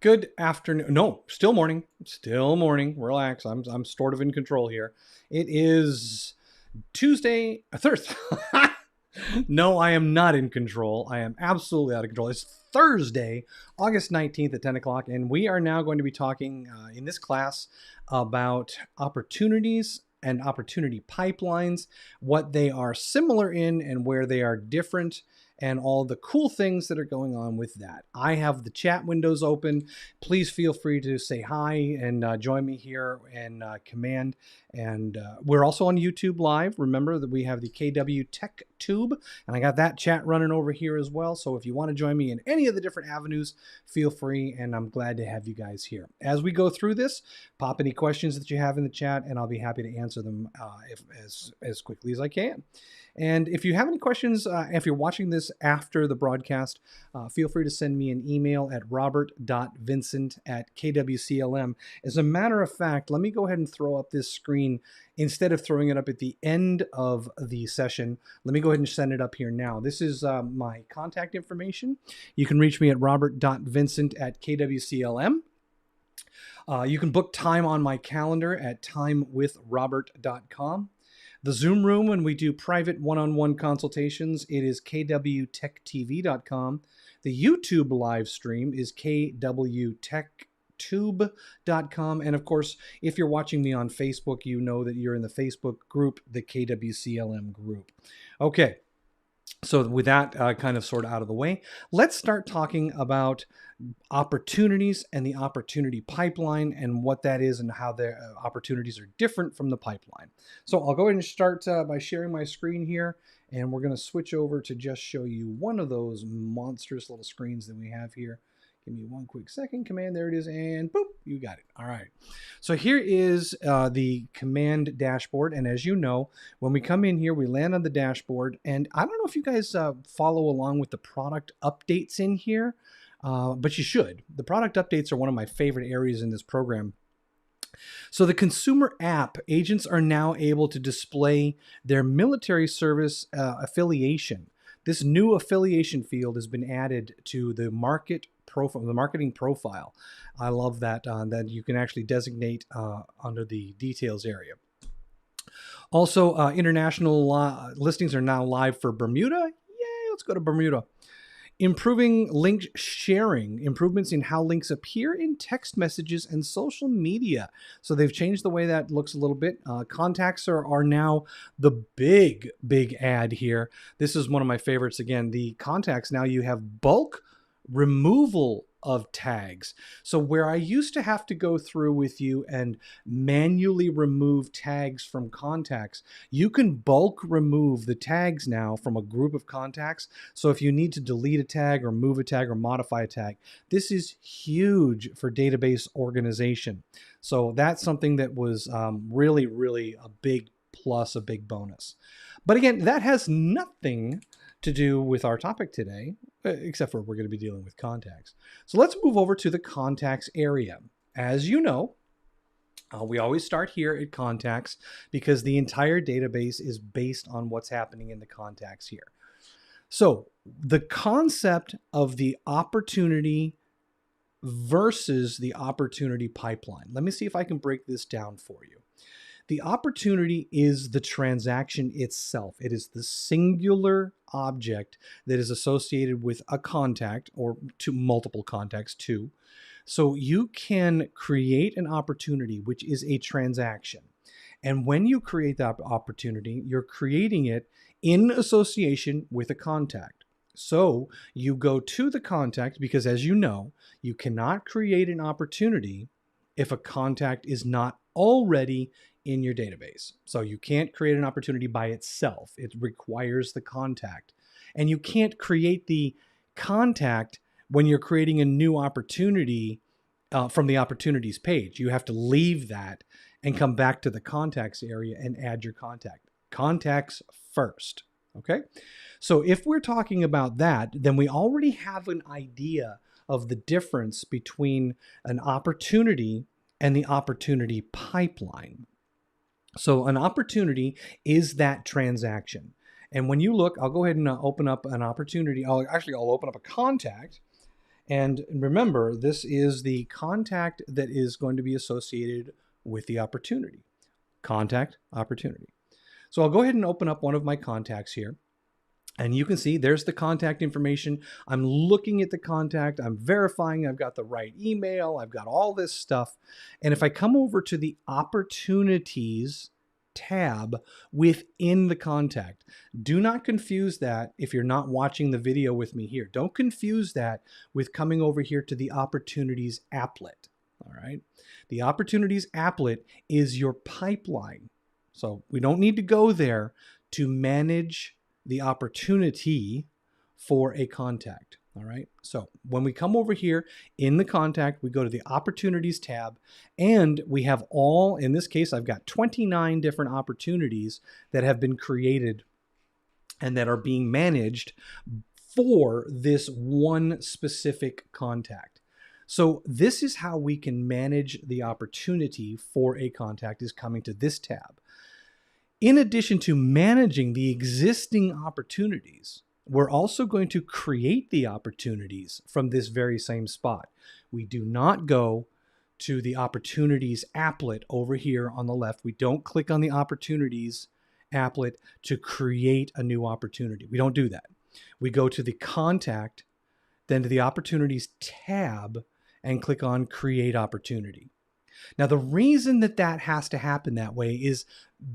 Good afternoon. No, still morning. Still morning. Relax. I'm sort of in control here. It is Tuesday, Thursday. No, I am not in control. I am absolutely out of control. It's Thursday, August 19th at 10 o'clock, and we are now going to be talking in this class about opportunities and opportunity pipelines, what they are similar in and where they are different, and all the cool things that are going on with that. I have the chat windows open. Please feel free to say hi and join me here and command. And we're also on YouTube Live. Remember that we have the KW Tech Tube, and I got that chat running over here as well. So if you want to join me in any of the different avenues, feel free, and I'm glad to have you guys here. As we go through this, pop any questions that you have in the chat, and I'll be happy to answer them as quickly as I can. And if you have any questions, if you're watching this after the broadcast, feel free to send me an email at robert.vincent@kwclm. As a matter of fact, let me go ahead and throw up this screen. Instead of throwing it up at the end of the session, let me go ahead and send it up here now. This is my contact information. You can reach me at robert.vincent@kwclm. You can book time on my calendar at timewithrobert.com. The Zoom room, when we do private one-on-one consultations, it is kwtechtv.com. The YouTube live stream is kwtechtube.com. And of course, if you're watching me on Facebook, you know that you're in the Facebook group, the KWCLM group. Okay. So with that kind of sort of out of the way, let's start talking about opportunities and the opportunity pipeline and what that is and how the opportunities are different from the pipeline. So I'll go ahead and start by sharing my screen here, and we're going to switch over to just show you one of those monstrous little screens that we have here. Give me one quick second. Command, there it is, and boop, you got it. All right. So here is the command dashboard, and as you know, when we come in here, we land on the dashboard, and I don't know if you guys follow along with the product updates in here, but you should. The product updates are one of my favorite areas in this program. So the consumer app agents are now able to display their military service affiliation. This new affiliation field has been added to the marketing profile. I love that that you can actually designate under the details area. Also, international listings are now live for Bermuda. Yay, let's go to Bermuda. Improving link sharing, improvements in how links appear in text messages and social media. So they've changed the way that looks a little bit. Contacts are now the big ad here. This is one of my favorites. Again, the contacts, now you have bulk removal of tags. So where I used to have to go through with you and manually remove tags from contacts, you can bulk remove the tags now from a group of contacts. So if you need to delete a tag or move a tag or modify a tag, this is huge for database organization. So that's something that was really a big plus, a big bonus. But again, that has nothing to do with our topic today, except for we're going to be dealing with contacts. So let's move over to the contacts area. As you know, we always start here at contacts because the entire database is based on what's happening in the contacts here. So the concept of the opportunity versus the opportunity pipeline. Let me see if I can break this down for you. The opportunity is the transaction itself. It is the singular object that is associated with a contact or to multiple contacts too. So you can create an opportunity, which is a transaction. And when you create that opportunity, you're creating it in association with a contact. So you go to the contact because, as you know, you cannot create an opportunity if a contact is not already in your database. So you can't create an opportunity by itself. It requires the contact. And you can't create the contact when you're creating a new opportunity from the opportunities page. You have to leave that and come back to the contacts area and add your contact. Contacts first. Okay? So if we're talking about that, then we already have an idea of the difference between an opportunity and the opportunity pipeline. So an opportunity is that transaction. And when you look, I'll go ahead and open up an opportunity. I'll open up a contact. And remember, this is the contact that is going to be associated with the opportunity. Contact, opportunity. So I'll go ahead and open up one of my contacts here. And you can see there's the contact information. I'm looking at the contact. I'm verifying I've got the right email. I've got all this stuff. And if I come over to the opportunities tab within the contact, do not confuse that if you're not watching the video with me here. Don't confuse that with coming over here to the opportunities applet. All right. The opportunities applet is your pipeline. So we don't need to go there to manage the opportunity for a contact. All right. So when we come over here in the contact, we go to the opportunities tab, and we have all, in this case, I've got 29 different opportunities that have been created and that are being managed for this one specific contact. So this is how we can manage the opportunity for a contact, is coming to this tab. In addition to managing the existing opportunities, we're also going to create the opportunities from this very same spot. We do not go to the opportunities applet over here on the left. We don't click on the opportunities applet to create a new opportunity. We don't do that. We go to the contact, then to the opportunities tab, and click on create opportunity. Now, the reason that that has to happen that way is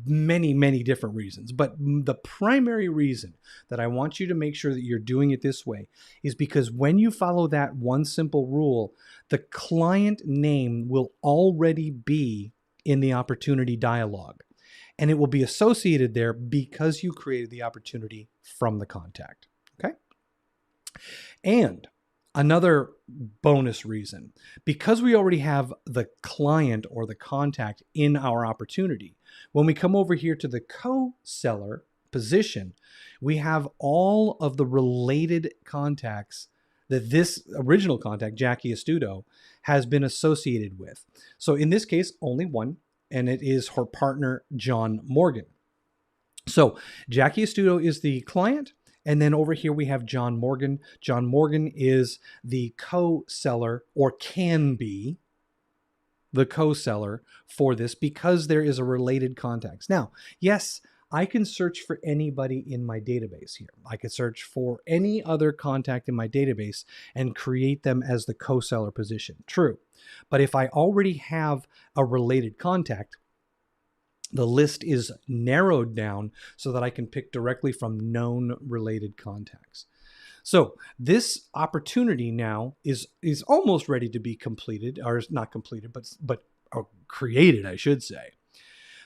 many, many different reasons. But the primary reason that I want you to make sure that you're doing it this way is because when you follow that one simple rule, the client name will already be in the opportunity dialog. And it will be associated there because you created the opportunity from the contact. Okay? And another bonus reason, because we already have the client or the contact in our opportunity, when we come over here to the co-seller position, we have all of the related contacts that this original contact, Jackie Astudo, has been associated with. So in this case, only one, and it is her partner, John Morgan. So Jackie Astudo is the client. And then over here we have John Morgan. John Morgan is the co-seller, or can be the co-seller for this, because there is a related contacts. Now, yes, I can search for anybody in my database here. I could search for any other contact in my database and create them as the co-seller position. True. But if I already have a related contact, the list is narrowed down so that I can pick directly from known related contacts. So this opportunity now is almost ready to be completed, or not completed, but created, I should say.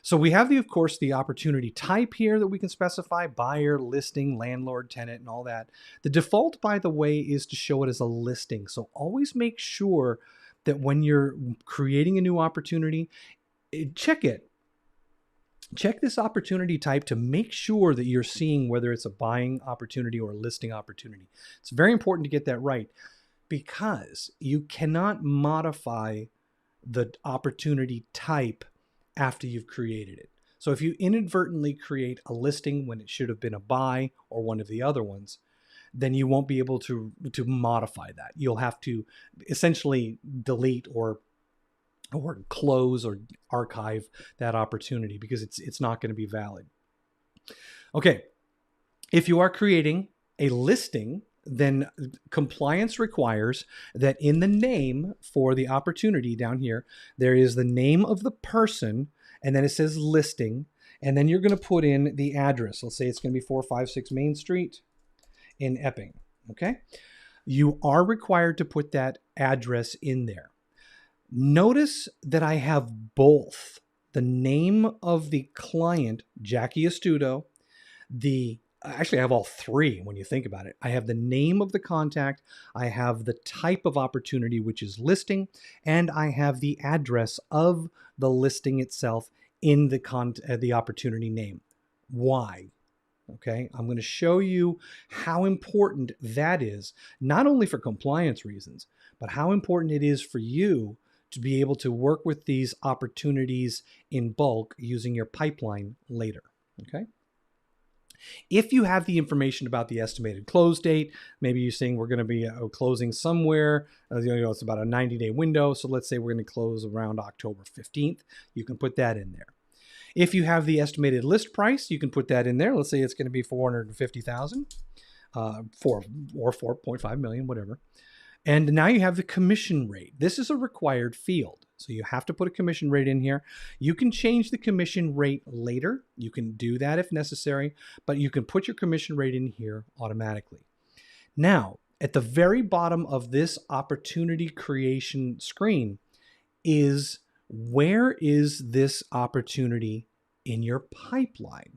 So we have, of course, the opportunity type here that we can specify: buyer, listing, landlord, tenant, and all that. The default, by the way, is to show it as a listing. So always make sure that when you're creating a new opportunity, check it. Check this opportunity type to make sure that you're seeing whether it's a buying opportunity or a listing opportunity. It's very important to get that right, because you cannot modify the opportunity type after you've created it. So if you inadvertently create a listing when it should have been a buy or one of the other ones, then you won't be able to modify that. You'll have to essentially delete or close or archive that opportunity, because it's not going to be valid. Okay, if you are creating a listing, then compliance requires that in the name for the opportunity down here, there is the name of the person, and then it says listing, and then you're going to put in the address. Let's say it's going to be 456 Main Street in Epping. Okay, you are required to put that address in there. Notice that I have both the name of the client, Jackie Astudo, actually I have all three when you think about it. I have the name of the contact, I have the type of opportunity, which is listing, and I have the address of the listing itself in the opportunity name. Why? Okay, I'm going to show you how important that is, not only for compliance reasons, but how important it is for you to be able to work with these opportunities in bulk using your pipeline later. Okay. If you have the information about the estimated close date, maybe you're saying we're going to be closing somewhere, it's about a 90-day window. So let's say we're going to close around October 15th. You can put that in there. If you have the estimated list price, you can put that in there. Let's say it's going to be $450,000 or 4.5 million, whatever. And now you have the commission rate. This is a required field. So you have to put a commission rate in here. You can change the commission rate later. You can do that if necessary, but you can put your commission rate in here automatically. Now, at the very bottom of this opportunity creation screen is, where is this opportunity in your pipeline?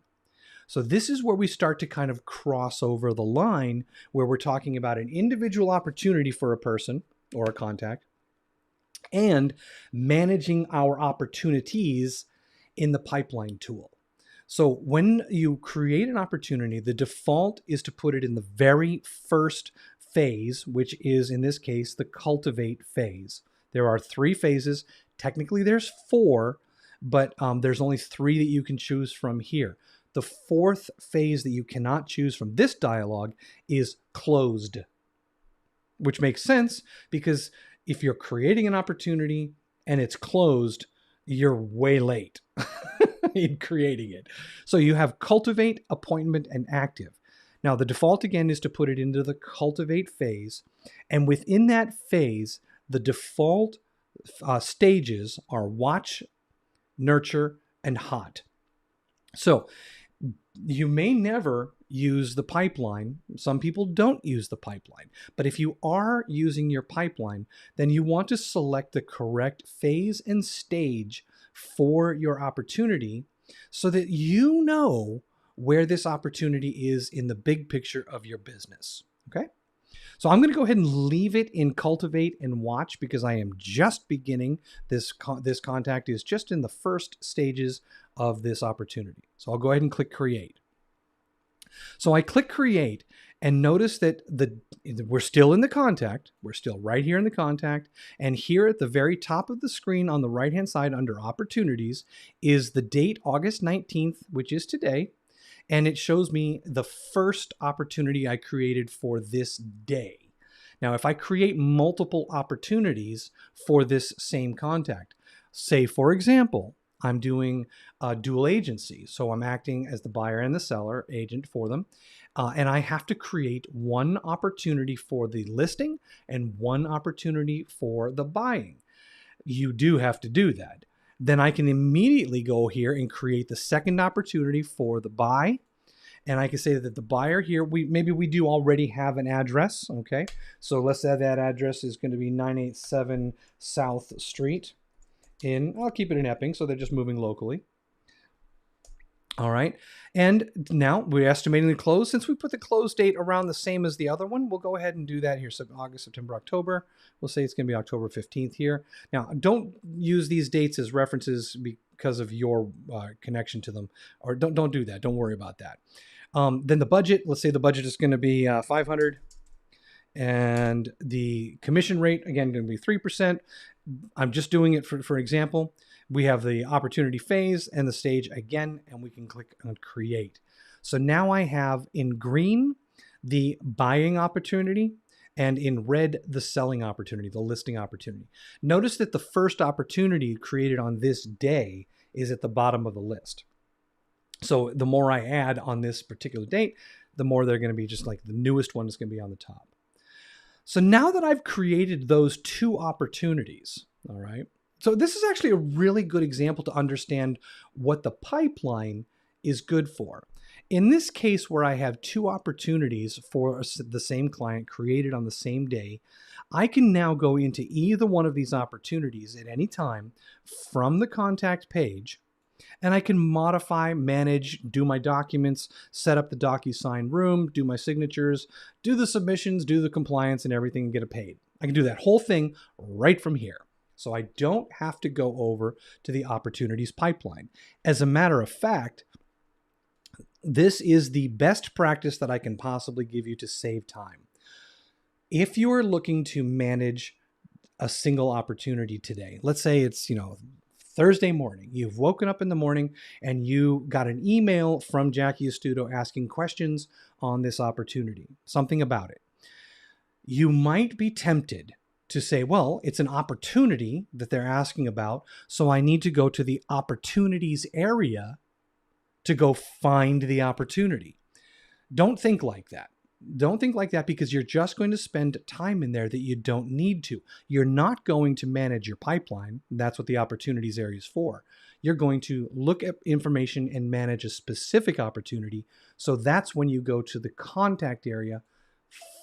So this is where we start to kind of cross over the line where we're talking about an individual opportunity for a person or a contact and managing our opportunities in the pipeline tool. So when you create an opportunity, the default is to put it in the very first phase, which is in this case, the cultivate phase. There are 3 phases. Technically there's 4, but there's only 3 that you can choose from here. The 4th phase that you cannot choose from this dialog is closed, which makes sense because if you're creating an opportunity and it's closed, you're way late in creating it. So you have cultivate, appointment, and active. Now the default again is to put it into the cultivate phase. And within that phase, the default stages are watch, nurture, and hot. So you may never use the pipeline. Some people don't use the pipeline. But if you are using your pipeline, then you want to select the correct phase and stage for your opportunity so that you know where this opportunity is in the big picture of your business. Okay? So I'm going to go ahead and leave it in cultivate and watch because I am just beginning. This contact is just in the first stages of this opportunity. So I'll go ahead and click create. So I click create and notice that we're still in the contact. We're still right here in the contact. And here at the very top of the screen on the right-hand side under opportunities is the date August 19th, which is today. And it shows me the first opportunity I created for this day. Now, if I create multiple opportunities for this same contact, say, for example, I'm doing a dual agency. So I'm acting as the buyer and the seller agent for them. And I have to create one opportunity for the listing and one opportunity for the buying. You do have to do that. Then I can immediately go here and create the second opportunity for the buy. And I can say that the buyer here, maybe we do already have an address. Okay. So let's say that address is going to be 987 South Street I'll keep it in Epping. So they're just moving locally. All right. And now we're estimating the close. Since we put the close date around the same as the other one, we'll go ahead and do that here. So August, September, October. We'll say it's going to be October 15th here. Now, don't use these dates as references because of your connection to them, or don't do that. Don't worry about that. Then the budget, let's say the budget is going to be 500 and the commission rate, again, going to be 3%. I'm just doing it for example. We have the opportunity phase and the stage again, and we can click on create. So now I have in green, the buying opportunity, and in red, the selling opportunity, the listing opportunity. Notice that the first opportunity created on this day is at the bottom of the list. So the more I add on this particular date, the more they're going to be just like the newest one is going to be on the top. So now that I've created those 2 opportunities, all right, so this is actually a really good example to understand what the pipeline is good for. In this case where I have 2 opportunities for the same client created on the same day, I can now go into either one of these opportunities at any time from the contact page, and I can modify, manage, do my documents, set up the DocuSign room, do my signatures, do the submissions, do the compliance and everything and get it paid. I can do that whole thing right from here. So I don't have to go over to the opportunities pipeline. As a matter of fact, this is the best practice that I can possibly give you to save time. If you are looking to manage a single opportunity today, let's say it's, Thursday morning. You've woken up in the morning and you got an email from Jackie Astuto asking questions on this opportunity, something about it. You might be tempted to say, well, it's an opportunity that they're asking about, so I need to go to the opportunities area to go find the opportunity. Don't think like that. Don't think like that, because you're just going to spend time in there that you don't need to. You're not going to manage your pipeline. That's what the opportunities area is for. You're going to look at information and manage a specific opportunity. So that's when you go to the contact area,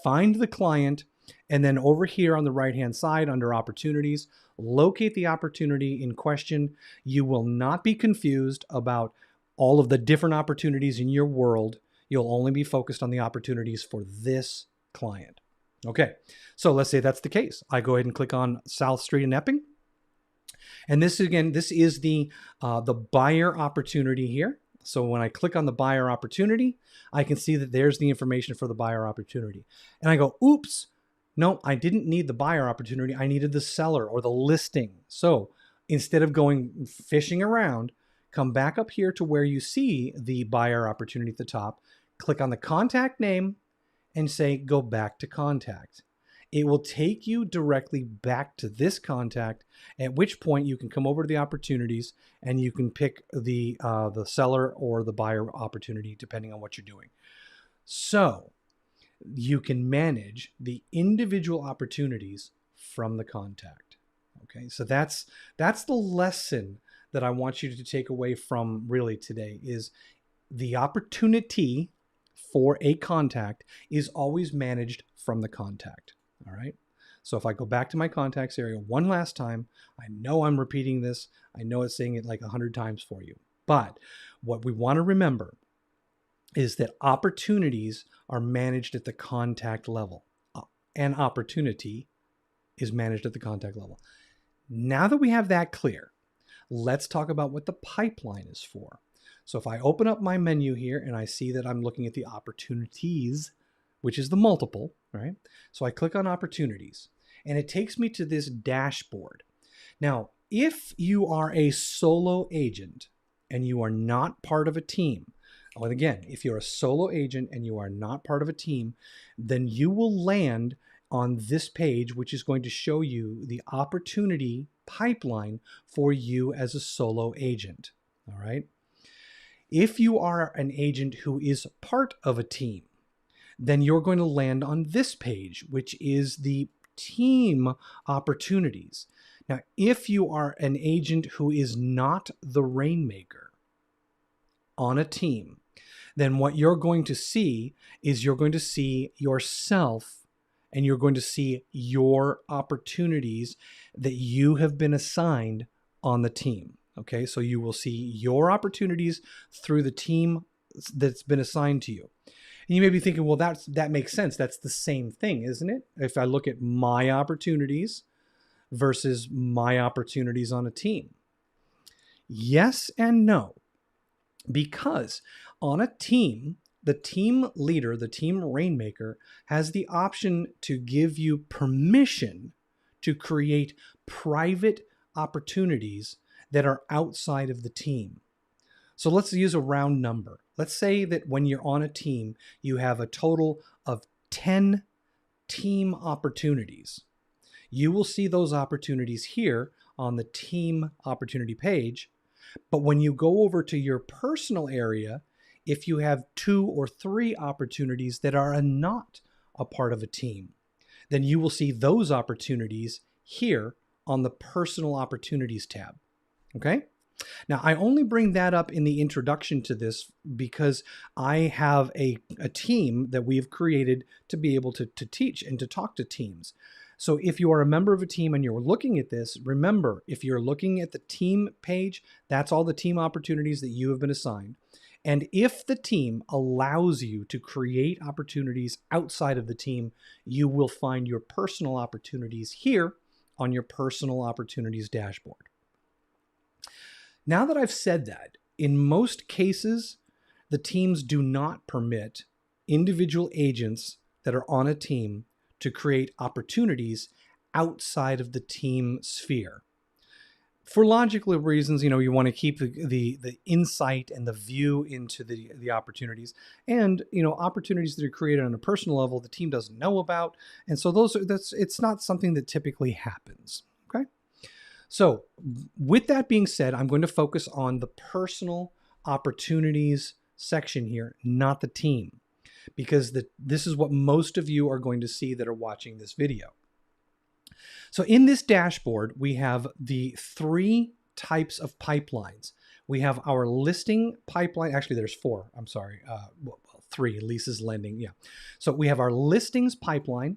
find the client, and then over here on the right-hand side under opportunities, locate the opportunity in question. You will not be confused about all of the different opportunities in your world. You'll only be focused on the opportunities for this client. Okay, so let's say that's the case. I go ahead and click on South Street in Epping. And this, again, this is the buyer opportunity here. So when I click on the buyer opportunity, I can see that there's the information for the buyer opportunity. And I go, oops, no, I didn't need the buyer opportunity. I needed the seller or the listing. So instead of going fishing around, come back up here to where you see the buyer opportunity at the top, click on the contact name and say, go back to contact. It will take you directly back to this contact, at which point you can come over to the opportunities and you can pick the seller or the buyer opportunity, depending on what you're doing. So you can manage the individual opportunities from the contact. Okay, so that's the lesson that I want you to take away from really today, is the opportunity for a contact is always managed from the contact. All right. So if I go back to my contacts area one last time, I know I'm repeating this. I know it's saying it like 100 times for you. But what we want to remember is that opportunities are managed at the contact level. An opportunity is managed at the contact level. Now that we have that clear, let's talk about what the pipeline is for. So if I open up my menu here and I see that I'm looking at the opportunities, which is the multiple, right? So I click on opportunities and it takes me to this dashboard. Now, if you are a solo agent and you are not part of a team, and again, if you're a solo agent and you are not part of a team, then you will land on this page, which is going to show you the opportunity pipeline for you as a solo agent. All right. If you are an agent who is part of a team, then you're going to land on this page, which is the team opportunities. Now, if you are an agent who is not the rainmaker on a team, then what you're going to see is you're going to see yourself and you're going to see your opportunities that you have been assigned on the team. Okay, so you will see your opportunities through the team that's been assigned to you. And you may be thinking, well, that makes sense. That's the same thing, isn't it? If I look at my opportunities versus my opportunities on a team. Yes and no. Because on a team, the team leader, the team rainmaker, has the option to give you permission to create private opportunities that are outside of the team. So let's use a round number. Let's say that when you're on a team, you have a total of 10 team opportunities. You will see those opportunities here on the team opportunity page. But when you go over to your personal area, if you have 2 or 3 opportunities that are not a part of a team, then you will see those opportunities here on the personal opportunities tab. Okay? Now, I only bring that up in the introduction to this because I have a team that we've created to be able to teach and to talk to teams. So if you are a member of a team and you're looking at this, remember, if you're looking at the team page, that's all the team opportunities that you have been assigned. And if the team allows you to create opportunities outside of the team, you will find your personal opportunities here on your personal opportunities dashboard. Now that I've said that, in most cases, the teams do not permit individual agents that are on a team to create opportunities outside of the team sphere. for logical reasons, you want to keep the insight and the view into the opportunities, and opportunities that are created on a personal level the team doesn't know about, and so it's not something that typically happens. Okay, so with that being said, I'm going to focus on the personal opportunities section here, not the team, because this is what most of you are going to see that are watching this video. So in this dashboard, we have the 3 types of pipelines. We have our listing pipeline. Actually, there's 4. I'm sorry. 3, leases, lending. Yeah. So we have our listings pipeline,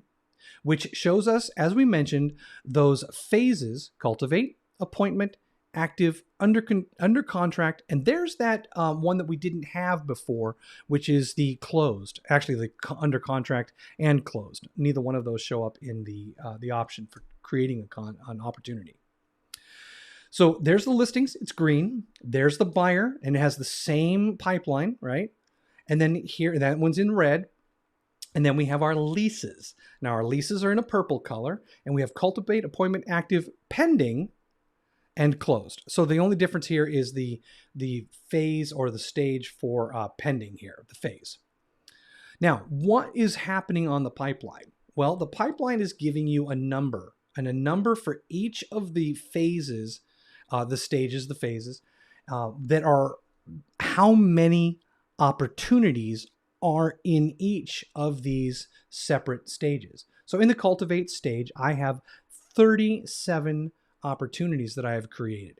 which shows us, as we mentioned, those phases: cultivate, appointment, active, under contract, and there's that one that we didn't have before, which is the closed. Actually, the under contract and closed. Neither one of those show up in the option for creating an opportunity. So there's the listings. It's green. There's the buyer, and it has the same pipeline, right? And then here, that one's in red. And then we have our leases. Now our leases are in a purple color, and we have cultivate, appointment, active, pending, and closed. So the only difference here is the phase or the stage for pending here, the phase. Now, what is happening on the pipeline? Well, the pipeline is giving you a number, and a number for each of the phases, the stages, the phases, that are how many opportunities are in each of these separate stages. So in the cultivate stage, I have 37 opportunities that I have created.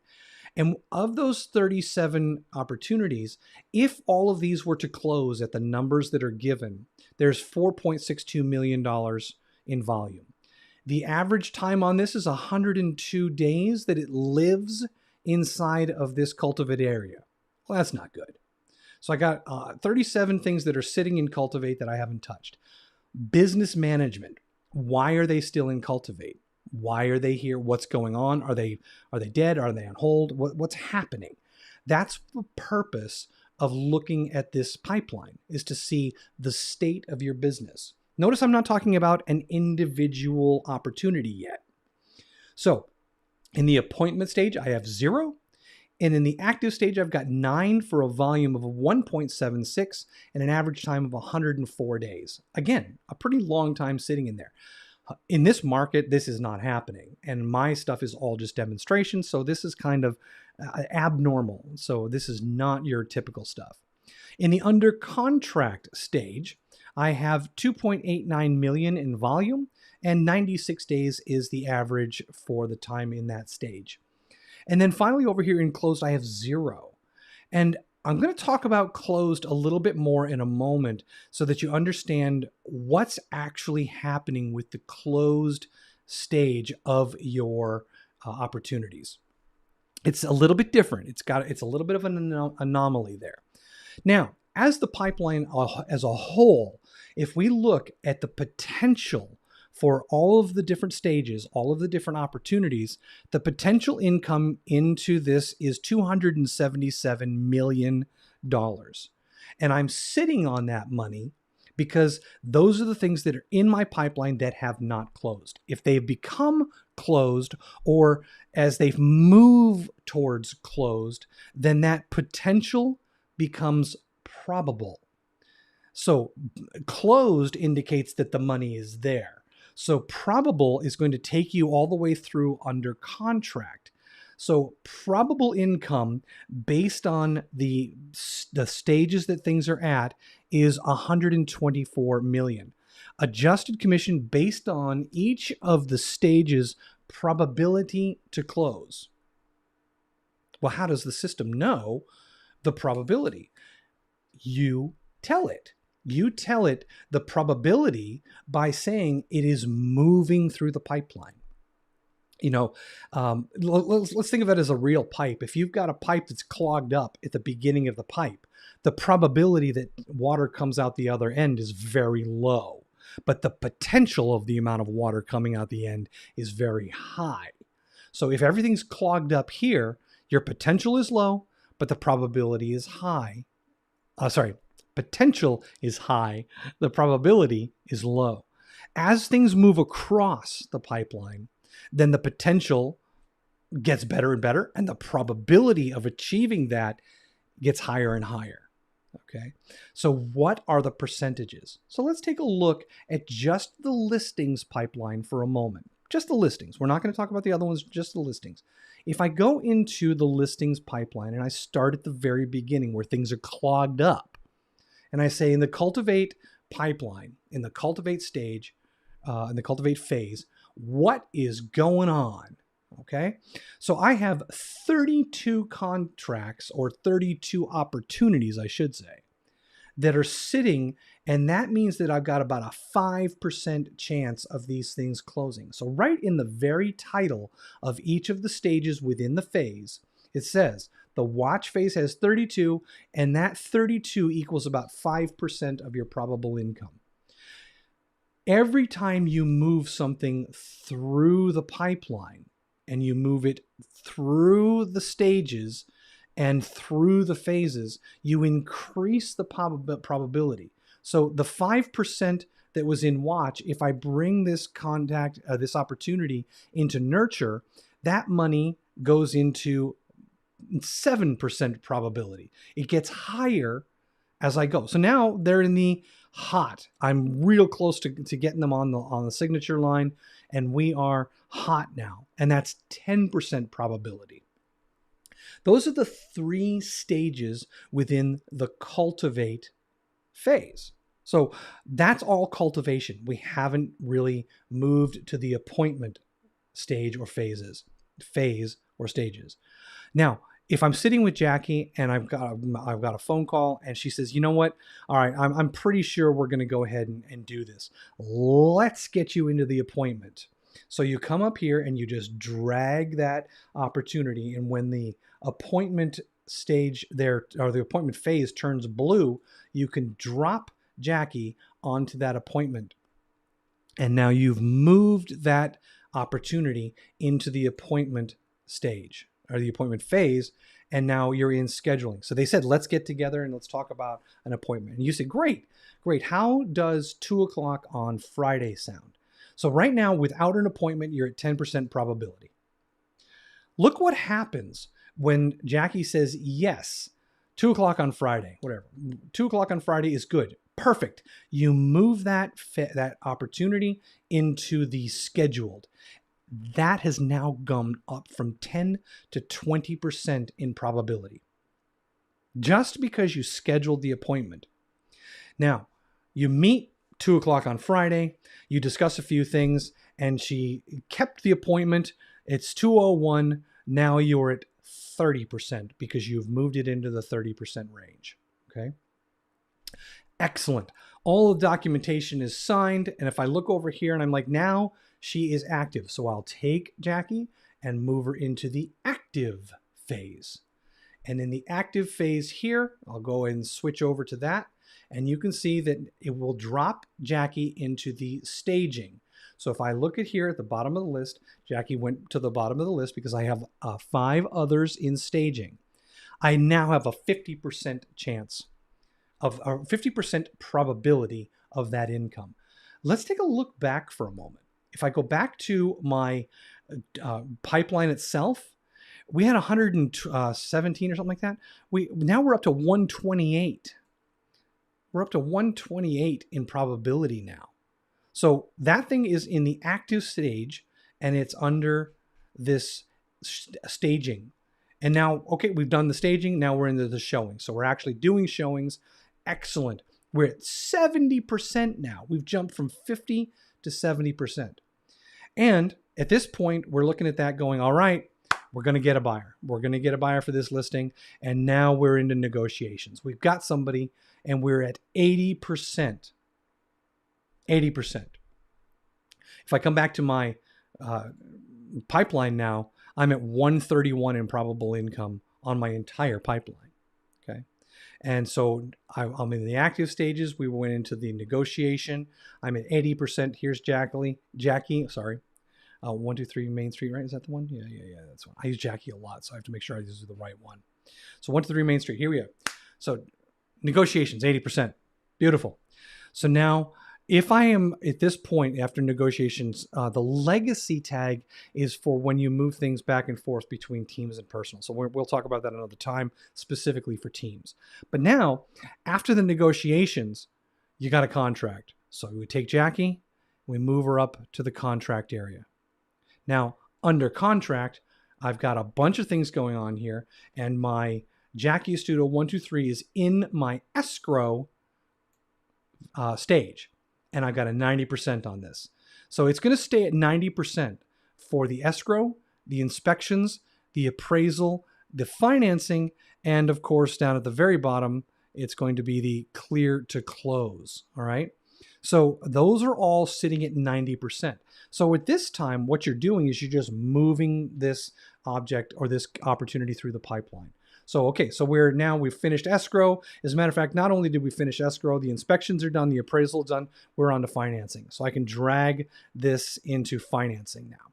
And of those 37 opportunities, if all of these were to close at the numbers that are given, there's $4.62 million in volume. The average time on this is 102 days that it lives inside of this cultivate area. Well, that's not good. So I got 37 things that are sitting in cultivate that I haven't touched. Business management. Why are they still in cultivate? Why are they here? What's going on? Are they dead? Are they on hold? What's happening? That's the purpose of looking at this pipeline, is to see the state of your business. Notice I'm not talking about an individual opportunity yet. So in the appointment stage, I have 0. And in the active stage, I've got 9 for a volume of 1.76 and an average time of 104 days. Again, a pretty long time sitting in there. In this market, this is not happening. And my stuff is all just demonstrations. So this is kind of abnormal. So this is not your typical stuff. In the under contract stage, I have 2.89 million in volume, and 96 days is the average for the time in that stage. And then finally over here in closed, I have 0. And I'm going to talk about closed a little bit more in a moment so that you understand what's actually happening with the closed stage of your opportunities. It's a little bit different. It's a little bit of an anomaly there. Now, as the pipeline as a whole, if we look at the potential for all of the different stages, all of the different opportunities, the potential income into this is $277 million. And I'm sitting on that money because those are the things that are in my pipeline that have not closed. If they've become closed, or as they've moved towards closed, then that potential becomes probable. So closed indicates that the money is there. So probable is going to take you all the way through under contract. So probable income based on the stages that things are at is 124 million. Adjusted commission based on each of the stages' probability to close. Well, how does the system know the probability? You tell it. You tell it the probability by saying it is moving through the pipeline. Let's think of it as a real pipe. If you've got a pipe that's clogged up at the beginning of the pipe, the probability that water comes out the other end is very low. But the potential of the amount of water coming out the end is very high. So if everything's clogged up here, your potential is low, but the probability is high. Potential is high, the probability is low. As things move across the pipeline, then the potential gets better and better, and the probability of achieving that gets higher and higher. Okay, so what are the percentages? So let's take a look at just the listings pipeline for a moment. Just the listings. We're not going to talk about the other ones, just the listings. If I go into the listings pipeline and I start at the very beginning where things are clogged up, and I say in the cultivate pipeline, in the cultivate stage, in the cultivate phase, what is going on? Okay, so I have 32 contracts, or 32 opportunities, I should say, that are sitting, and that means that I've got about a 5% chance of these things closing. So right in the very title of each of the stages within the phase, it says the watch phase has 32, and that 32 equals about 5% of your probable income. Every time you move something through the pipeline, and you move it through the stages and through the phases, you increase the probability. So the 5% that was in watch, if I bring this this opportunity into nurture, that money goes into 7% probability. It gets higher as I go. So now they're in the hot. I'm real close to getting them on the signature line, and we are hot now, and that's 10% probability. Those are the 3 stages within the cultivate phase. So that's all cultivation. We haven't really moved to the appointment stage or phase or stages. Now, if I'm sitting with Jackie and I've got a phone call and she says, you know what? All right, I'm pretty sure we're going to go ahead and do this. Let's get you into the appointment. So you come up here and you just drag that opportunity. And when the appointment stage there, or the appointment phase, turns blue, you can drop Jackie onto that appointment. And now you've moved that opportunity into the appointment stage, or the appointment phase, and now you're in scheduling. So they said, let's get together and let's talk about an appointment. And you said, great. How does 2 o'clock on Friday sound? So right now, without an appointment, you're at 10% probability. Look what happens when Jackie says, yes, 2 o'clock on Friday, whatever. 2 o'clock on Friday is good. Perfect. You move that opportunity into the scheduled. That has now gone up from 10 to 20% in probability, just because you scheduled the appointment. Now, you meet 2 o'clock on Friday, you discuss a few things, and she kept the appointment. It's 2:01. Now you're at 30% because you've moved it into the 30% range. Okay. Excellent. All the documentation is signed. And if I look over here and I'm like, now she is active. So I'll take Jackie and move her into the active phase. And in the active phase here, I'll go and switch over to that. And you can see that it will drop Jackie into the staging. So if I look at here at the bottom of the list, Jackie went to the bottom of the list because I have 5 others in staging. I now have a 50% chance of, or 50% probability of that income. Let's take a look back for a moment. If I go back to my pipeline itself, we had 117 or something like that. Now we're up to 128. We're up to 128 in probability now. So that thing is in the active stage and it's under this staging. And now, okay, we've done the staging. Now we're into the showing. So we're actually doing showings. Excellent. We're at 70% now. We've jumped from 50 to 70%. And at this point, we're looking at that going, all right, we're going to get a buyer. We're going to get a buyer for this listing. And now we're into negotiations. We've got somebody and we're at 80%. 80%. If I come back to my pipeline now, I'm at 131 in probable income on my entire pipeline. Okay. And so I'm in the active stages. We went into the negotiation. I'm at 80%. Here's Jackie, sorry. 123 Main Street, right? Is that the one? Yeah, that's one. I use Jackie a lot, so I have to make sure I use the right one. So 123 Main Street, here we go. So negotiations, 80%. Beautiful. So now if I am at this point after negotiations, the legacy tag is for when you move things back and forth between teams and personal. So we'll talk about that another time, specifically for teams. But now, after the negotiations, you got a contract. So we take Jackie, we move her up to the contract area. Now, under contract, I've got a bunch of things going on here, and my Jackie Studio 123 is in my escrow stage, and I've got a 90% on this. So it's going to stay at 90% for the escrow, the inspections, the appraisal, the financing, and of course, down at the very bottom, it's going to be the clear to close. All right. So those are all sitting at 90%. So at this time, what you're doing is you're just moving this object or this opportunity through the pipeline. So, okay, so we've finished escrow. As a matter of fact, not only did we finish escrow, the inspections are done, the appraisal is done, we're on to financing. So I can drag this into financing now.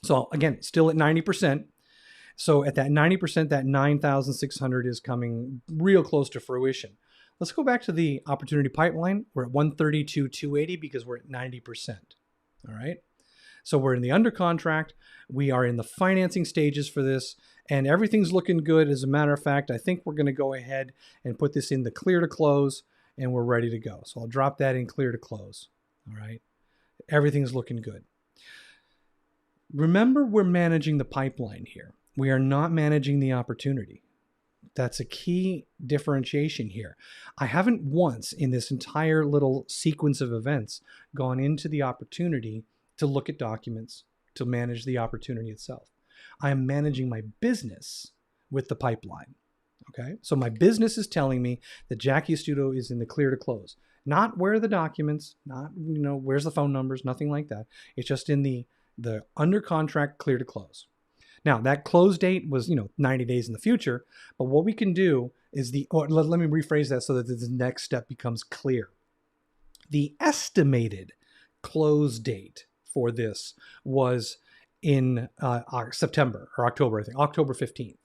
So again, still at 90%. So at that 90%, that 9,600 is coming real close to fruition. Let's go back to the opportunity pipeline. We're at 132,280 because we're at 90%. All right. So we're in the under contract. We are in the financing stages for this, and everything's looking good. As a matter of fact, I think we're going to go ahead and put this in the clear to close, and we're ready to go. So I'll drop that in clear to close. All right. Everything's looking good. Remember, we're managing the pipeline here. We are not managing the opportunity. That's a key differentiation here. I haven't once in this entire little sequence of events gone into the opportunity to look at documents, to manage the opportunity itself. I am managing my business with the pipeline. Okay, so my business is telling me that Jackie Studio is in the clear to close. Not where are the documents, not where's the phone numbers, nothing like that. It's just in the under contract clear to close. Now that close date was 90 days in the future, but what we can do is let me rephrase that so that the next step becomes clear. The estimated close date for this was in September or October, I think, October 15th.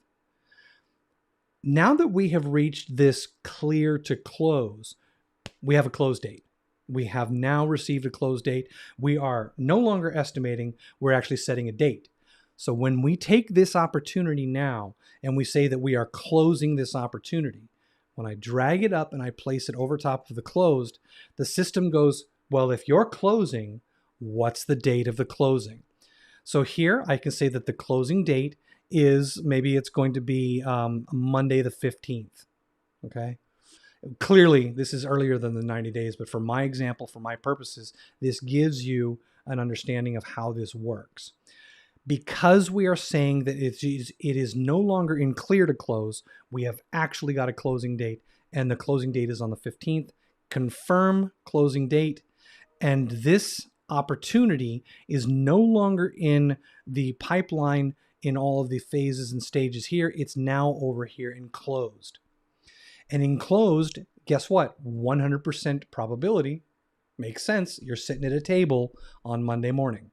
Now that we have reached this clear to close, we have a close date. We have now received a close date. We are no longer estimating, we're actually setting a date. So when we take this opportunity now and we say that we are closing this opportunity, when I drag it up and I place it over top of the closed, the system goes, well, if you're closing, what's the date of the closing? So here I can say that the closing date is, maybe it's going to be Monday the 15th. Okay. Clearly, this is earlier than the 90 days, but for my example, for my purposes, this gives you an understanding of how this works. Because we are saying that it is no longer in clear to close, we have actually got a closing date, and the closing date is on the 15th. Confirm closing date, and this opportunity is no longer in the pipeline in all of the phases and stages here. It's now over here in closed. And in closed, guess what? 100% probability. Makes sense. You're sitting at a table on Monday morning.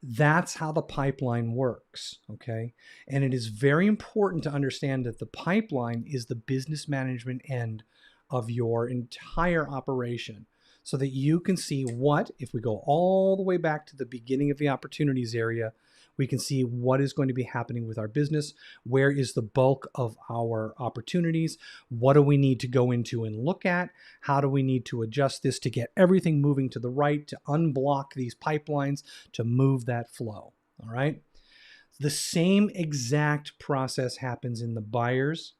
That's how the pipeline works, okay? And it is very important to understand that the pipeline is the business management end of your entire operation, so that you can see what, if we go all the way back to the beginning of the opportunities area, we can see what is going to be happening with our business. Where is the bulk of our opportunities? What do we need to go into and look at? How do we need to adjust this to get everything moving to the right, to unblock these pipelines, to move that flow? All right. The same exact process happens in the buyers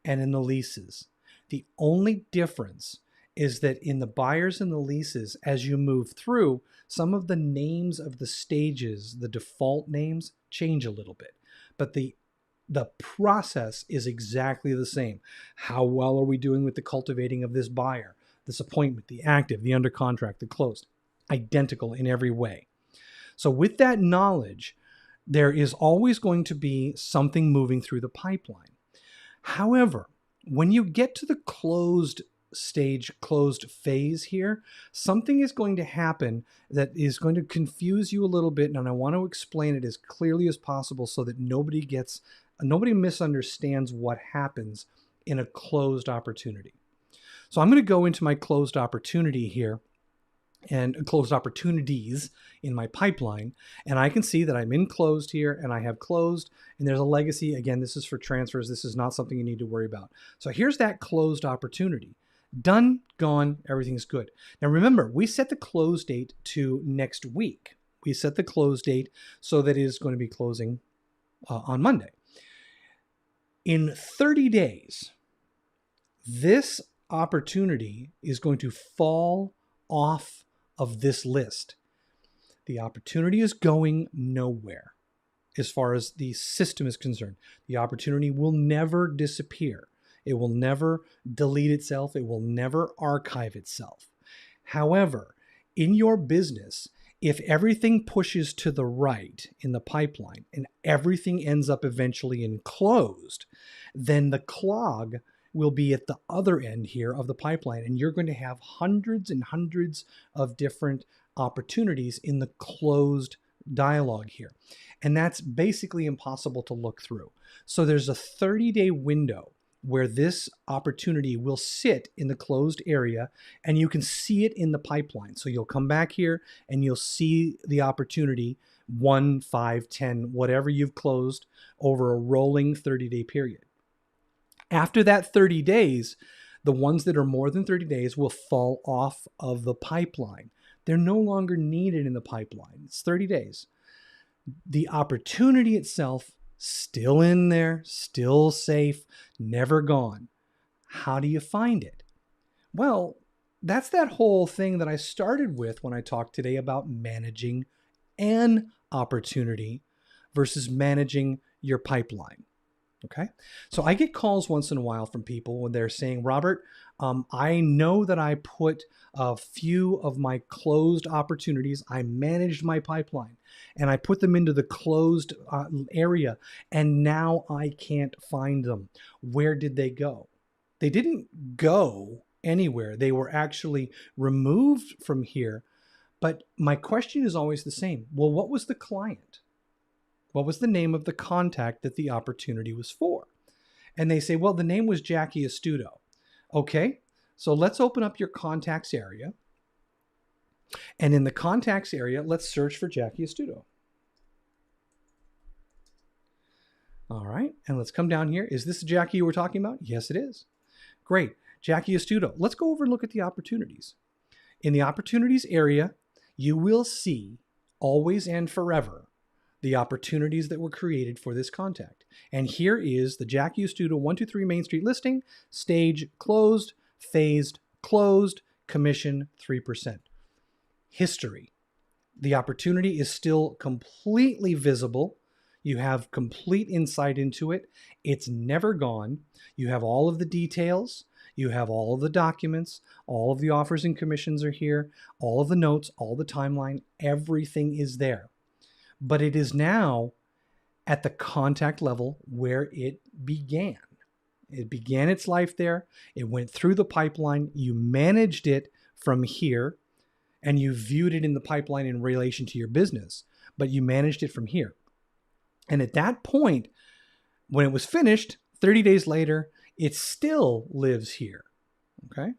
and in the leases. The only difference is that in the buyers and the leases, as you move through, some of the names of the stages, the default names, change a little bit. But the process is exactly the same. How well are we doing with the cultivating of this buyer, this appointment, the active, the under contract, the closed? Identical in every way. So with that knowledge, there is always going to be something moving through the pipeline. However, when you get to the closed stage, closed phase here, something is going to happen that is going to confuse you a little bit, and I want to explain it as clearly as possible so that nobody misunderstands what happens in a closed opportunity. So I'm going to go into my closed opportunity here and closed opportunities in my pipeline. And I can see that I'm in closed here and I have closed and there's a legacy. Again, this is for transfers. This is not something you need to worry about. So here's that closed opportunity. Done, gone, everything's good. Now remember, we set the close date to next week. We set the close date so that it is going to be closing on Monday. In 30 days, this opportunity is going to fall off of this list. The opportunity is going nowhere as far as the system is concerned. The opportunity will never disappear. It will never delete itself. It will never archive itself. However, in your business, if everything pushes to the right in the pipeline and everything ends up eventually in closed, then the clog will be at the other end here of the pipeline. And you're going to have hundreds and hundreds of different opportunities in the closed dialogue here. And that's basically impossible to look through. So there's a 30-day window where this opportunity will sit in the closed area and you can see it in the pipeline. So you'll come back here and you'll see the opportunity 1, 5, 10, whatever you've closed over a rolling 30-day period. After that 30 days, the ones that are more than 30 days will fall off of the pipeline. They're no longer needed in the pipeline. It's 30 days. The opportunity itself, still in there, still safe, never gone. How do you find it? Well, that's that whole thing that I started with when I talked today about managing an opportunity versus managing your pipeline. Okay. So I get calls once in a while from people when they're saying, Robert, I know that I put a few of my closed opportunities. I managed my pipeline and I put them into the closed area and now I can't find them. Where did they go? They didn't go anywhere. They were actually removed from here. But my question is always the same. Well, what was the client? What was the name of the contact that the opportunity was for? And they say, well, the name was Jackie Astuto. Okay, so let's open up your contacts area. And in the contacts area, let's search for Jackie Astuto. All right, and let's come down here. Is this Jackie you were talking about? Yes, it is. Great, Jackie Astuto. Let's go over and look at the opportunities. In the opportunities area, you will see always and forever the opportunities that were created for this contact. And here is the Jackie Astuto 123 Main Street listing, stage closed, phased closed, commission 3%. History. The opportunity is still completely visible. You have complete insight into it. It's never gone. You have all of the details. You have all of the documents. All of the offers and commissions are here. All of the notes, all the timeline, everything is there. But it is now at the contact level where it began. It began its life there. It went through the pipeline. You managed it from here, and you viewed it in the pipeline in relation to your business, but you managed it from here. And at that point, when it was finished, 30 days later, it still lives here. Okay?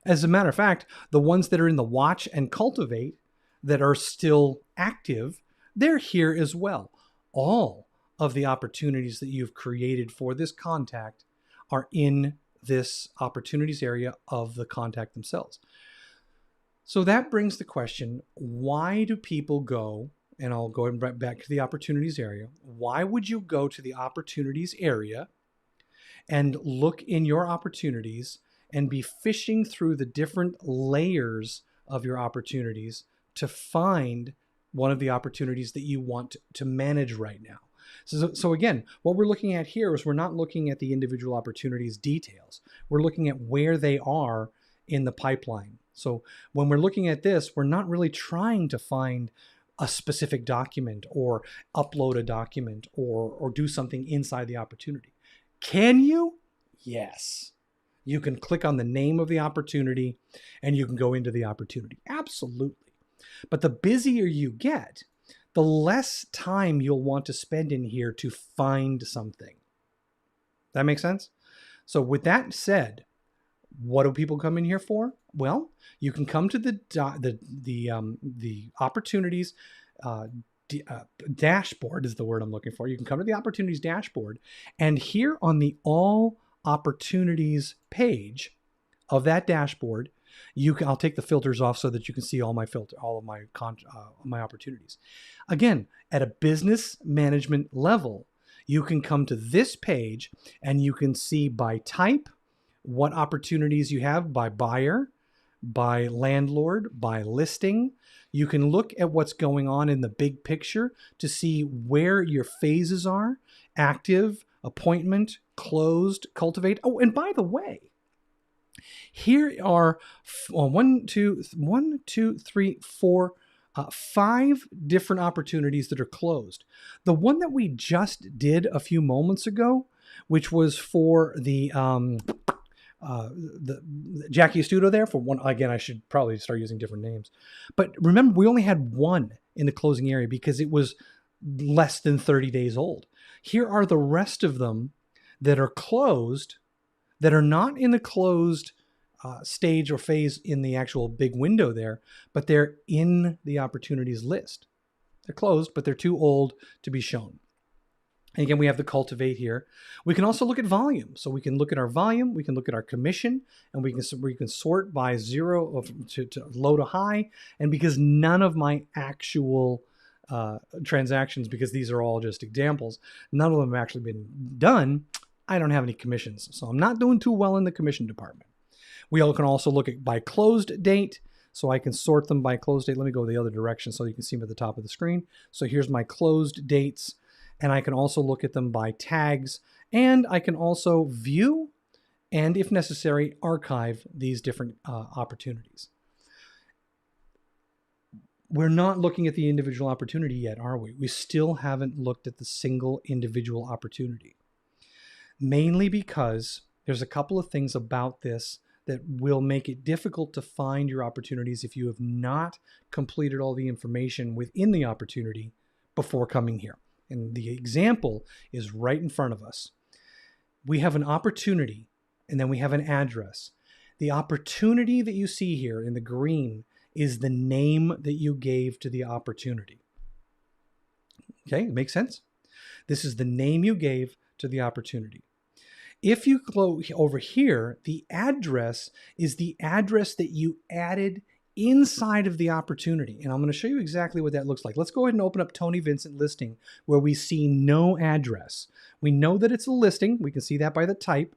As a matter of fact, the ones that are in the watch and cultivate that are still active, they're here as well. All of the opportunities that you've created for this contact are in this opportunities area of the contact themselves. So that brings the question, why do people go, and I'll go back to the opportunities area, why would you go to the opportunities area and look in your opportunities and be fishing through the different layers of your opportunities to find one of the opportunities that you want to manage right now? So again, what we're looking at here is we're not looking at the individual opportunities details. We're looking at where they are in the pipeline. So when we're looking at this, we're not really trying to find a specific document or upload a document or do something inside the opportunity. Can you? Yes. You can click on the name of the opportunity and you can go into the opportunity. Absolutely. But the busier you get, the less time you'll want to spend in here to find something. That makes sense? So with that said, What do people come in here for? Well, you can come to the opportunities dashboard is the word I'm looking for. You can come to the opportunities dashboard, and here on the all opportunities page of that dashboard, I'll take the filters off so that you can see all of my opportunities. Again, at a business management level, you can come to this page and you can see by type what opportunities you have, by buyer, by landlord, by listing. You can look at what's going on in the big picture to see where your phases are: active, appointment, closed, cultivate. Oh, and by the way, here are 5 different opportunities that are closed. The one that we just did a few moments ago, which was for the Jackie Astuto there, for one. Again, I should probably start using different names. But remember, we only had one in the closing area because it was less than 30 days old. Here are the rest of them that are closed, that are not in the closed stage or phase in the actual big window there, but they're in the opportunities list. They're closed, but they're too old to be shown. And again, we have the cultivate here. We can also look at volume. So we can look at our volume, we can look at our commission, and we can sort by 0 to low to high. And because none of my actual transactions, because these are all just examples, none of them have actually been done, I don't have any commissions. So I'm not doing too well in the commission department. We can also look at by closed date. So I can sort them by closed date. Let me go the other direction so you can see them at the top of the screen. So here's my closed dates. And I can also look at them by tags. And I can also view and, if necessary, archive these different opportunities. We're not looking at the individual opportunity yet, are we? We still haven't looked at the single individual opportunity. Mainly because there's a couple of things about this that will make it difficult to find your opportunities if you have not completed all the information within the opportunity before coming here. And the example is right in front of us. We have an opportunity, and then we have an address. The opportunity that you see here in the green is the name that you gave to the opportunity. Okay, it makes sense? This is the name you gave to the opportunity. If you go over here, the address is the address that you added inside of the opportunity. And I'm going to show you exactly what that looks like. Let's go ahead and open up Tony Vincent listing where we see no address. We know that it's a listing. We can see that by the type.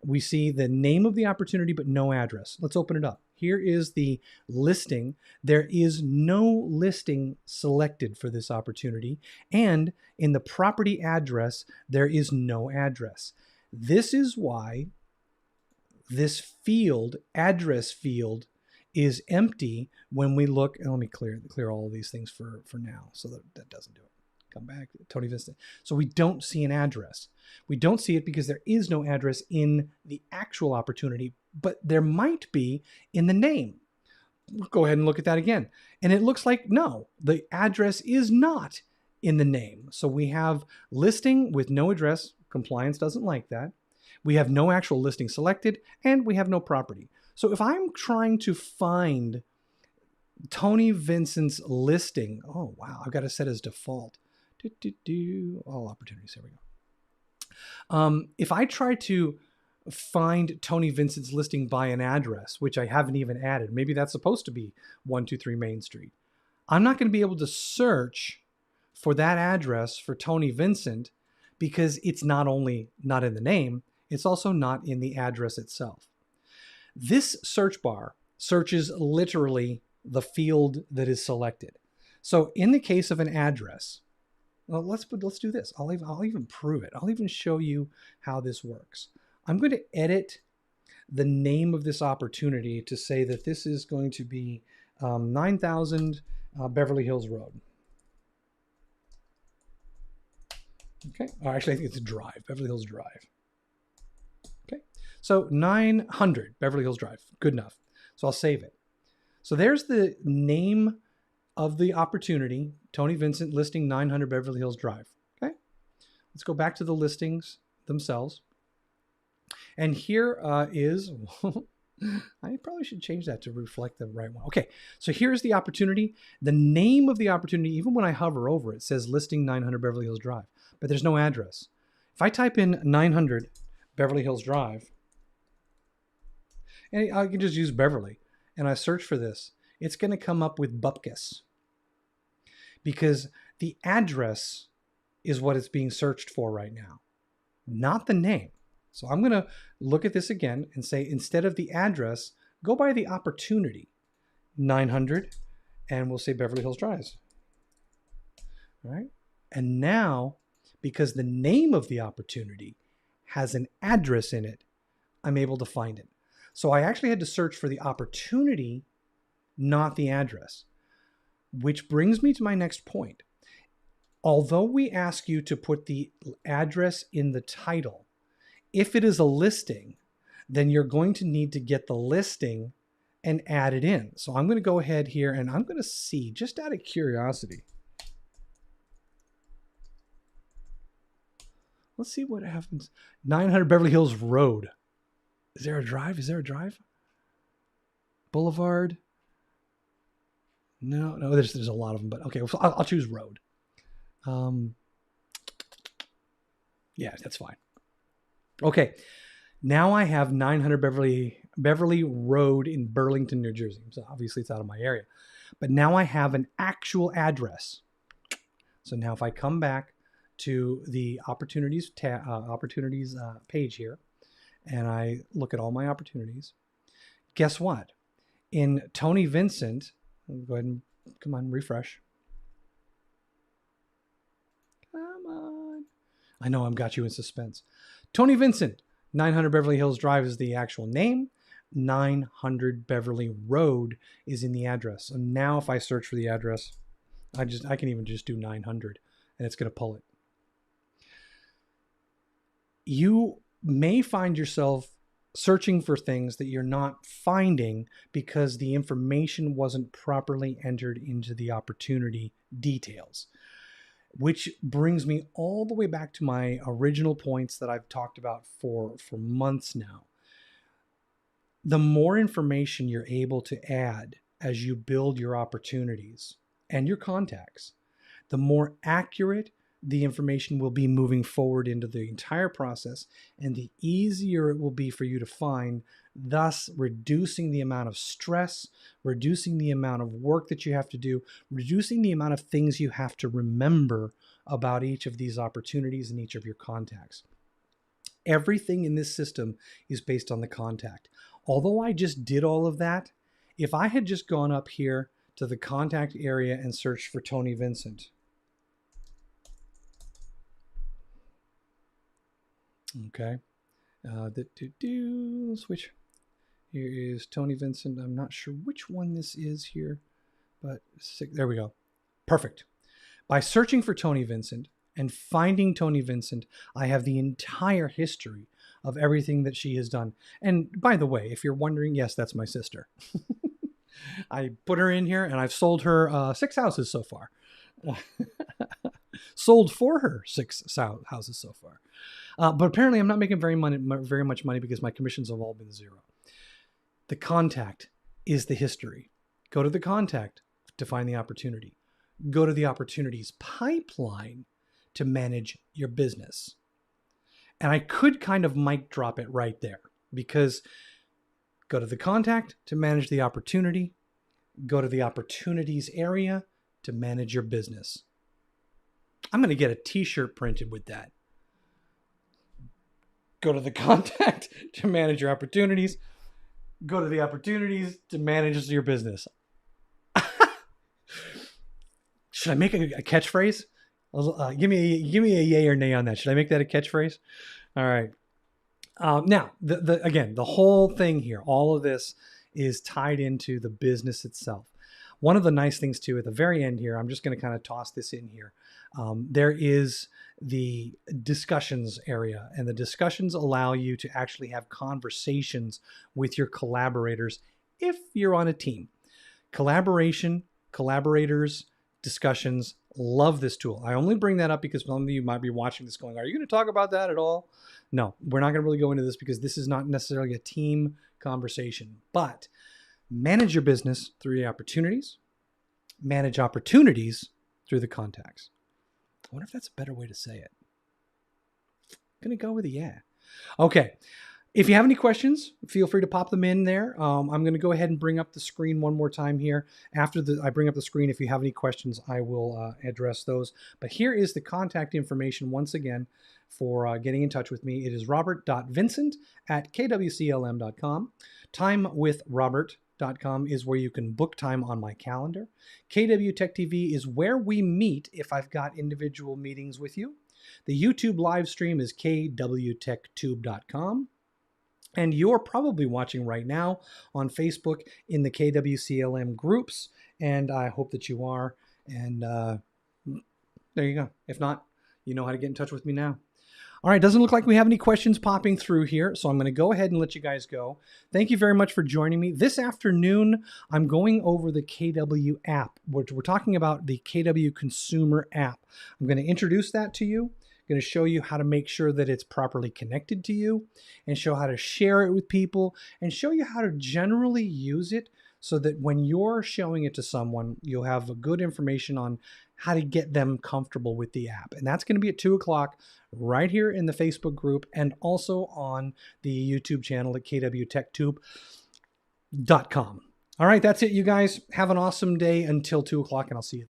We see the name of the opportunity, but no address. Let's open it up. Here is the listing. There is no listing selected for this opportunity. And in the property address, there is no address. This is why this field, address field, is empty when we look. And let me clear all of these things for now so that doesn't do it. Come back, Tony Vincent. So we don't see an address. We don't see it because there is no address in the actual opportunity, but there might be in the name. We'll go ahead and look at that again. And it looks like, no, the address is not in the name. So we have listing with no address. Compliance doesn't like that. We have no actual listing selected, and we have no property. So if I'm trying to find Tony Vincent's listing, oh wow, I've got to set as default. All opportunities, here we go. If I try to find Tony Vincent's listing by an address, which I haven't even added, maybe that's supposed to be 123 Main Street, I'm not going to be able to search for that address for Tony Vincent because it's not only not in the name, it's also not in the address itself. This search bar searches literally the field that is selected. So in the case of an address, well, let's do this. I'll even prove it. I'll even show you how this works. I'm going to edit the name of this opportunity to say that this is going to be 9000 Beverly Hills Road. Okay, or actually I think it's a drive, Beverly Hills Drive. Okay, so 900 Beverly Hills Drive, good enough. So I'll save it. So there's the name of the opportunity, Tony Vincent listing 900 Beverly Hills Drive. Okay, let's go back to the listings themselves. And here is, I probably should change that to reflect the right one. Okay, so here's the opportunity. The name of the opportunity, even when I hover over it, says listing 900 Beverly Hills Drive, but there's no address. If I type in 900 Beverly Hills Drive, and I can just use Beverly, and I search for this, it's going to come up with Bupkis, because the address is what it's being searched for right now, not the name. So I'm going to look at this again and say, instead of the address, go by the opportunity, 900, and we'll say Beverly Hills Drive. All right. And now, because the name of the opportunity has an address in it, I'm able to find it. So I actually had to search for the opportunity, not the address, which brings me to my next point. Although we ask you to put the address in the title, if it is a listing, then you're going to need to get the listing and add it in. So I'm going to go ahead here and I'm going to see, just out of curiosity. Let's see what happens. 900 Beverly Hills Road. Is there a drive? Is there a drive? Boulevard? No, there's a lot of them, but okay, so I'll choose road. Yeah, that's fine. Okay, now I have 900 Beverly Road in Burlington, New Jersey. So obviously it's out of my area, but now I have an actual address. So now if I come back to the opportunities page here, and I look at all my opportunities, guess what? In Tony Vincent, go ahead and come on, refresh. Come on. I know I've got you in suspense. Tony Vincent, 900 Beverly Hills Drive is the actual name. 900 Beverly Road is in the address. So now if I search for the address, I can even just do 900 and it's going to pull it. You may find yourself searching for things that you're not finding because the information wasn't properly entered into the opportunity details. Which brings me all the way back to my original points that I've talked about for months now. The more information you're able to add as you build your opportunities and your contacts, the more accurate the information will be moving forward into the entire process, and the easier it will be for you to find, thus reducing the amount of stress, reducing the amount of work that you have to do, reducing the amount of things you have to remember about each of these opportunities and each of your contacts. Everything in this system is based on the contact. Although I just did all of that, if I had just gone up here to the contact area and searched for Tony Vincent, okay, switch. Here is Tony Vincent. I'm not sure which one this is here, but there we go. Perfect. By searching for Tony Vincent and finding Tony Vincent, I have the entire history of everything that she has done. And by the way, if you're wondering, yes, that's my sister. I put her in here and I've sold her 6 houses so far. Sold for her 6 houses so far. But apparently I'm not making very much money because my commissions have all been 0. The contact is the history. Go to the contact to find the opportunity. Go to the opportunities pipeline to manage your business. And I could kind of mic drop it right there, because go to the contact to manage the opportunity. Go to the opportunities area to manage your business. I'm going to get a t-shirt printed with that. Go to the contact to manage your opportunities. Go to the opportunities to manage your business. Should I make a catchphrase? Give me a yay or nay on that. Should I make that a catchphrase? All right. Now, again, the whole thing here, all of this is tied into the business itself. One of the nice things too, at the very end here, I'm just going to kind of toss this in here. There is the discussions area, and the discussions allow you to actually have conversations with your collaborators if you're on a team. Collaborators discussions. Love this tool. I only bring that up because some of you might be watching this going, are you going to talk about that at all? No, we're not going to really go into this because this is not necessarily a team conversation. But manage your business through the opportunities. Manage opportunities through the contacts. I wonder if that's a better way to say it. I'm going to go with a yeah. Okay. If you have any questions, feel free to pop them in there. I'm going to go ahead and bring up the screen one more time here. After I bring up the screen, if you have any questions, I will address those. But here is the contact information once again for getting in touch with me. It is robert.vincent@kwclm.com. Timewithrobert.com is where you can book time on my calendar. KW Tech TV is where we meet if I've got individual meetings with you. The YouTube live stream is kwtechtube.com. And you're probably watching right now on Facebook in the KWCLM groups. And I hope that you are. And there you go. If not, you know how to get in touch with me now. All right, doesn't look like we have any questions popping through here, so I'm going to go ahead and let you guys go. Thank you very much for joining me. This afternoon, I'm going over the KW app. We're talking about the KW Consumer app. I'm going to introduce that to you. I'm going to show you how to make sure that it's properly connected to you and show how to share it with people and show you how to generally use it so that when you're showing it to someone, you'll have a good information on how to get them comfortable with the app. And that's going to be at 2 o'clock right here in the Facebook group and also on the YouTube channel at kwtechtube.com. All right, that's it, you guys. Have an awesome day until 2 o'clock, and I'll see you.